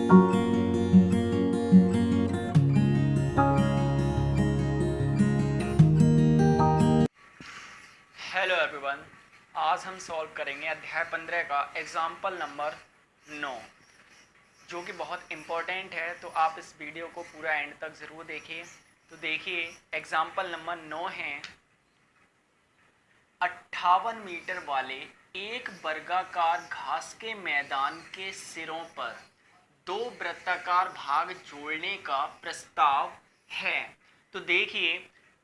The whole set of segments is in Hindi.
हेलो एवरीवन, आज हम सॉल्व करेंगे अध्याय 15 का एग्जाम्पल नंबर 9, जो कि बहुत इम्पोर्टेंट है। तो आप इस वीडियो को पूरा एंड तक ज़रूर देखिए। तो देखिए, एग्जाम्पल नंबर 9 है 58 मीटर वाले एक वर्गाकार घास के मैदान के सिरों पर दो वृत्ताकार भाग जोड़ने का प्रस्ताव है। तो देखिए,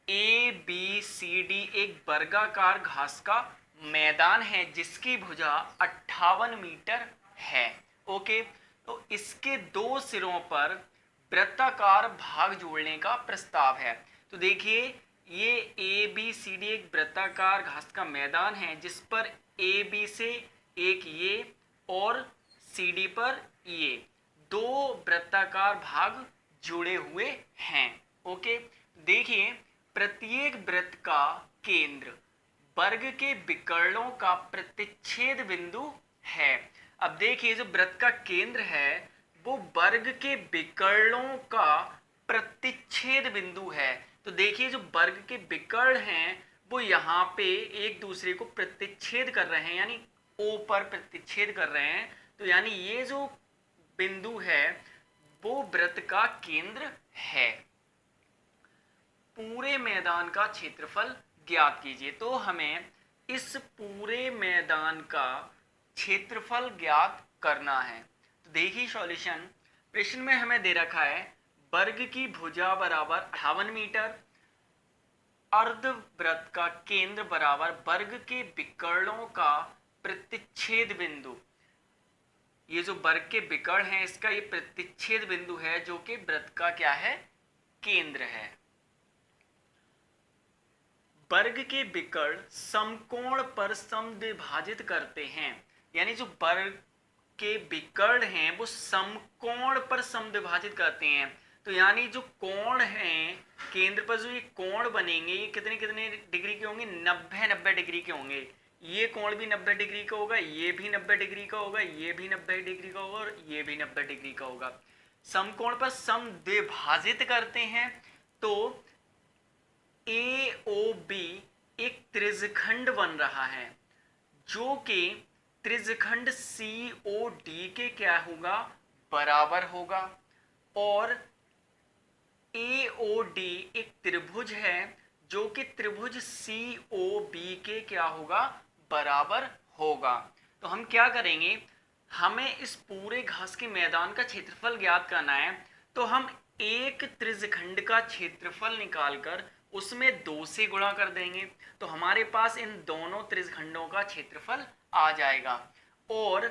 ए बी सी डी एक वर्गाकार घास का मैदान है जिसकी भुजा 58 मीटर है। ओके, तो इसके दो सिरों पर वृत्ताकार भाग जोड़ने का प्रस्ताव है। तो देखिए, ये ए बी सी डी एक वृत्ताकार घास का मैदान है जिस पर ए बी से एक ये और सी डी पर ये दो वृत्ताकार भाग जुड़े हुए हैं। ओके, देखिए, प्रत्येक वृत्त का केंद्र वर्ग के विकर्णों का प्रतिच्छेद बिंदु है। अब देखिए, जो वृत्त का केंद्र है वो वर्ग के विकर्णों का प्रतिच्छेद बिंदु है। तो देखिए, जो वर्ग के विकर्ण हैं वो यहाँ पे एक दूसरे को प्रतिच्छेद कर रहे हैं, यानी ओ पर प्रतिच्छेद कर रहे हैं। तो यानी ये जो बिंदु है वो वृत्त का केंद्र है। पूरे मैदान का क्षेत्रफल ज्ञात कीजिए। तो हमें इस पूरे मैदान का क्षेत्रफल ज्ञात करना है। तो देखिए सॉल्यूशन, प्रश्न में हमें दे रखा है वर्ग की भुजा बराबर 58 मीटर, अर्धवृत्त का केंद्र बराबर वर्ग के विकर्णों का प्रतिच्छेद बिंदु। ये जो वर्ग के विकर्ण है इसका ये प्रतिच्छेद बिंदु है जो कि वृत्त का क्या है, केंद्र है। वर्ग के विकर्ण समकोण पर समद्विभाजित करते हैं, यानी जो वर्ग के विकर्ण हैं वो समकोण पर समद्विभाजित करते हैं। तो यानी जो कोण हैं केंद्र पर, जो ये कोण बनेंगे ये कितने कितने डिग्री के होंगे, 90 डिग्री के होंगे। ये कोण भी 90 डिग्री का होगा, ये भी 90 डिग्री का होगा, ये भी 90 डिग्री का होगा और ये भी 90 डिग्री का होगा। समकोण पर समद्विभाजित करते हैं। तो ए ओ बी एक त्रिज्यखंड बन रहा है जो कि त्रिज्यखंड सी ओ डी के क्या होगा, बराबर होगा। और ए ओ डी एक त्रिभुज है जो कि त्रिभुज सी ओ बी के क्या होगा, बराबर होगा। तो हम क्या करेंगे, हमें इस पूरे घास के मैदान का क्षेत्रफल ज्ञात करना है। तो हम एक त्रिज्यखंड का क्षेत्रफल निकालकर उसमें 2 से गुणा कर देंगे तो हमारे पास इन दोनों त्रिज्यखंडों का क्षेत्रफल आ जाएगा। और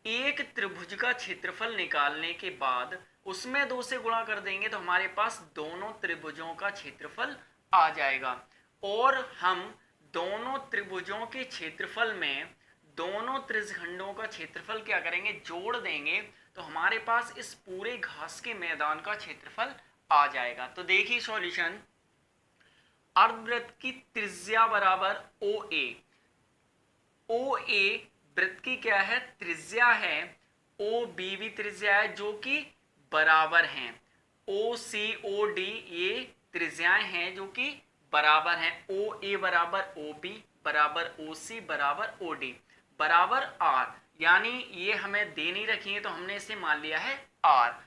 एक त्रिभुज का क्षेत्रफल निकालने के बाद उसमें 2 से गुणा कर देंगे तो हमारे पास दोनों त्रिभुजों का क्षेत्रफल आ जाएगा। और हम दोनों त्रिभुजों के क्षेत्रफल में दोनों त्रिज्यखंडों का क्षेत्रफल क्या करेंगे, जोड़ देंगे तो हमारे पास इस पूरे घास के मैदान का क्षेत्रफल आ जाएगा। तो देखिए सॉल्यूशन, अर्धवृत्त की त्रिज्या बराबर ओ ए। ओ ए वृत्त की क्या है, त्रिज्या है। ओ बी भी त्रिज्या है जो कि बराबर हैं। ओ सी ओ डी ये त्रिज्याएं हैं जो कि बराबर हैं। ओ ए बराबर ओ बी बराबर ओ सी बराबर ओ डी बराबर आर। यानी ये हमें दे नहीं रखी है तो हमने इसे मान लिया है आर।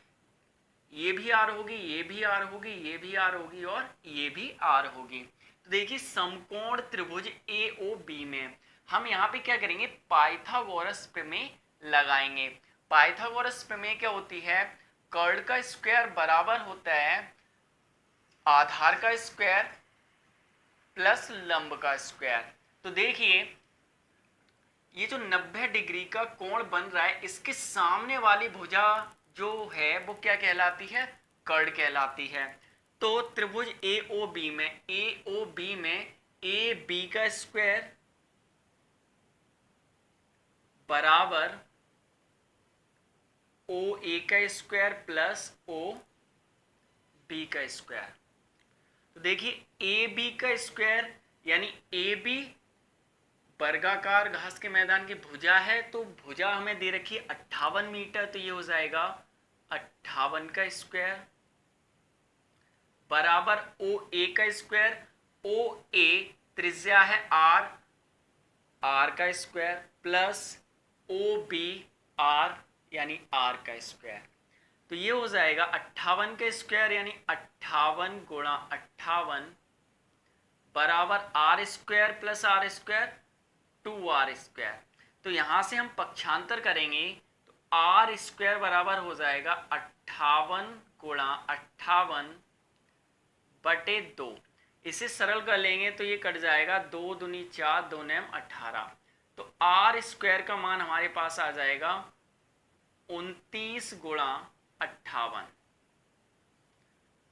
ये भी आर होगी, ये भी आर होगी, ये भी आर होगी और ये भी आर होगी। तो देखिए, समकोण त्रिभुज ए ओ बी में हम यहाँ पे क्या करेंगे, पाइथागोरस प्रमेय लगाएंगे। पाइथागोरस प्रमेय क्या होती है, कर्ण का स्क्वायर बराबर होता है आधार का स्क्वायर प्लस लंब का स्क्वायर। तो देखिए, ये जो 90 डिग्री का कोण बन रहा है इसके सामने वाली भुजा जो है वो क्या कहलाती है, कर्ण कहलाती है। तो त्रिभुज ए ओ बी में ए बी का स्क्वायर बराबर ओ ए का स्क्वायर प्लस ओ बी का स्क्वायर। तो देखिए, ए बी का स्क्वायर यानी ए बी वर्गाकार घास के मैदान की भुजा है। तो भुजा हमें दे रखी है 58 मीटर, तो ये हो जाएगा 58 का स्क्वायर बराबर ओ ए का स्क्वायर, ओ ए त्रिज्या है आर, आर का square plus O B R यानी आर का स्क्वायर। तो ये हो जाएगा 58 का स्क्वायर यानी 58 गुणा 58 बराबर R square plus R square 2r square. तो यहां से हम पक्षांतर करेंगे तो आर स्क्वायर बराबर हो जाएगा 58 गुणा 58 बटे 2। इसे सरल कर लेंगे तो ये कट जाएगा, 2 दूनी 4, 2 नैम 18। तो आर स्क्वायर का मान हमारे पास आ जाएगा 29 गुणा 58।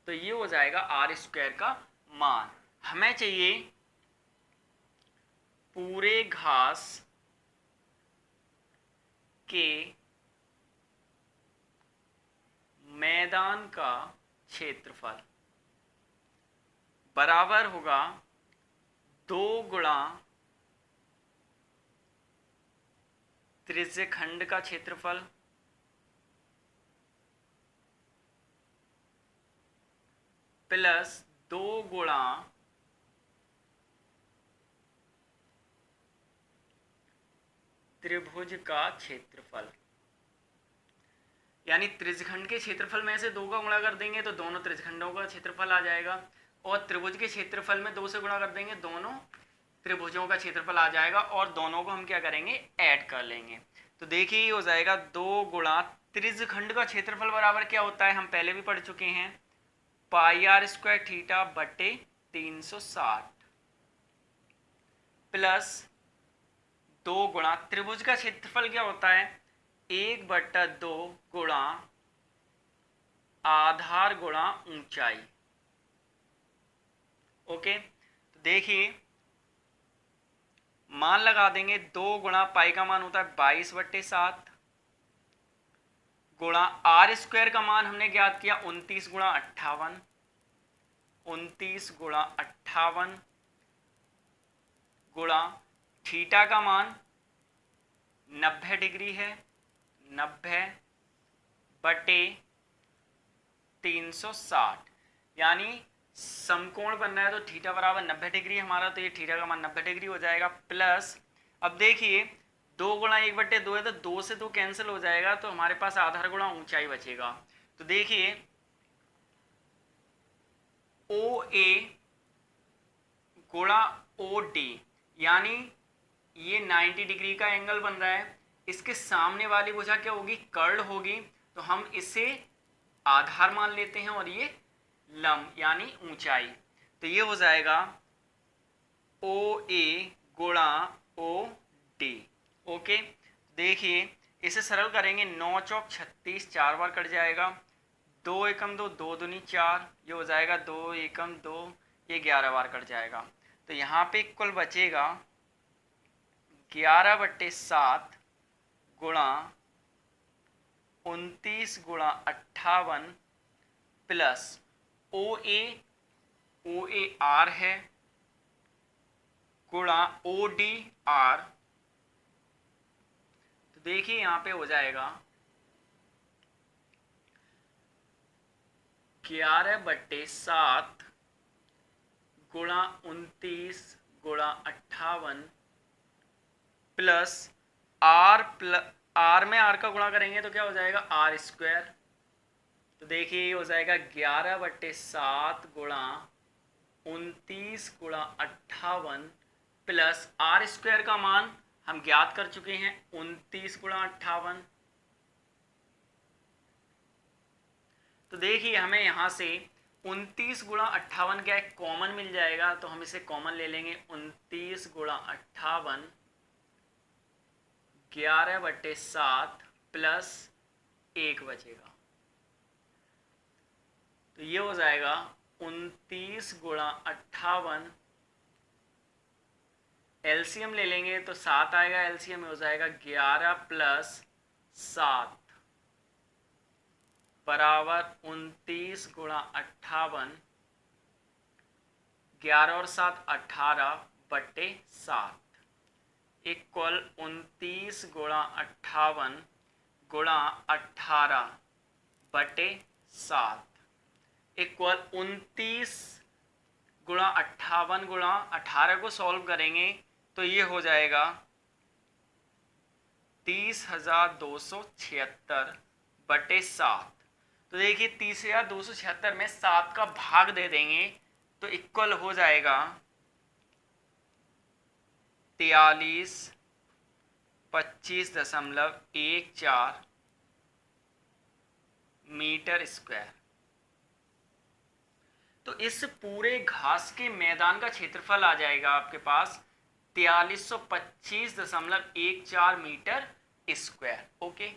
तो ये हो जाएगा आर स्क्वायर का मान। हमें चाहिए पूरे घास के मैदान का क्षेत्रफल बराबर होगा 2 गुणा त्रिज्यखंड का क्षेत्रफल प्लस 2 गुणा त्रिभुज का क्षेत्रफल। यानी त्रिज्यखंड के क्षेत्रफल में से 2 का गुणा कर देंगे तो दोनों त्रिज्यखंडों का क्षेत्रफल आ जाएगा, और त्रिभुज के क्षेत्रफल में 2 से गुणा कर देंगे दोनों त्रिभुजों का क्षेत्रफल आ जाएगा, और दोनों को हम क्या करेंगे ऐड कर लेंगे। तो देखिए हो जाएगा 2 गुणा त्रिज्यखंड का क्षेत्रफल बराबर क्या होता है, हम पहले भी पढ़ चुके हैं, पाई आर स्क्वायर थीटा बटे 360 प्लस 2 गुणा त्रिभुज का क्षेत्रफल क्या होता है 1/2 गुणा आधार गुणा ऊंचाई। ओके, तो देखिए मान लगा देंगे, 2 गुणा पाई का मान होता है 22/7 गुणा आर स्क्वायर का मान हमने ज्ञात किया 29 गुणा 58, 29 गुणा 58 गुणा थीटा का मान 90 डिग्री है, 90 बटे 360। यानी समकोण बन रहा है तो थीटा बराबर 90 डिग्री हमारा, तो ये थीटा का मान 90 डिग्री हो जाएगा। प्लस अब देखिए 2 गुणा 1/2 है तो 2 से 2 कैंसिल हो जाएगा, तो हमारे पास आधार गुणा ऊंचाई बचेगा। तो देखिए ओ ए गुणा ओ डी यानी ये 90 डिग्री का एंगल बन रहा है, इसके सामने वाली भुजा क्या होगी कर्ल होगी, तो हम इसे आधार मान लेते हैं और ये लंब यानी ऊंचाई। तो ये हो जाएगा ओ ए गुणा ओ डी। ओके, देखिए इसे सरल करेंगे, 9 चौक 36, 4 बार कट जाएगा, 2 एकम 2, 2 दूनी 4, ये हो जाएगा 2 एकम 2, ये 11 बार कट जाएगा। तो यहाँ पे कुल बचेगा 11/7 गुणा 29 गुणा 58 प्लस ओ ए आर है गुणा ओ डी आर। तो देखिए यहां पे हो जाएगा 11/7 गुणा 29 गुणा 58 प्लस आर में आर का गुणा करेंगे तो क्या हो जाएगा आर स्क्वायर। तो देखिए ये हो जाएगा 11/7 गुणा 29 गुणा 58 प्लस आर स्क्वायर का मान हम ज्ञात कर चुके हैं 29 गुणा 58। तो देखिए हमें यहां से 29 गुणा 58 क्या है कॉमन मिल जाएगा, तो हम इसे कॉमन ले लेंगे, 29 गुणा 58 11/7 प्लस 1 बचेगा। तो ये हो जाएगा 29 गुणा 58, एलसीएम ले लेंगे तो 7 आएगा, एलसीएम हो जाएगा 11 प्लस 7 बराबर 29 गुणा 58, 11 और 7 18/7 इक्वल 29 गुणा 58 गुणा 18 बटे 7 इक्वल 29 गुणा 58 गुणा 18 को सॉल्व करेंगे तो ये हो जाएगा 30,276 बटे 7। तो देखिए 30,276 में 7 का भाग दे देंगे तो इक्वल हो जाएगा 43.2514 मीटर स्क्वायर। तो इस पूरे घास के मैदान का क्षेत्रफल आ जाएगा आपके पास 4325.14 मीटर स्क्वायर। ओके।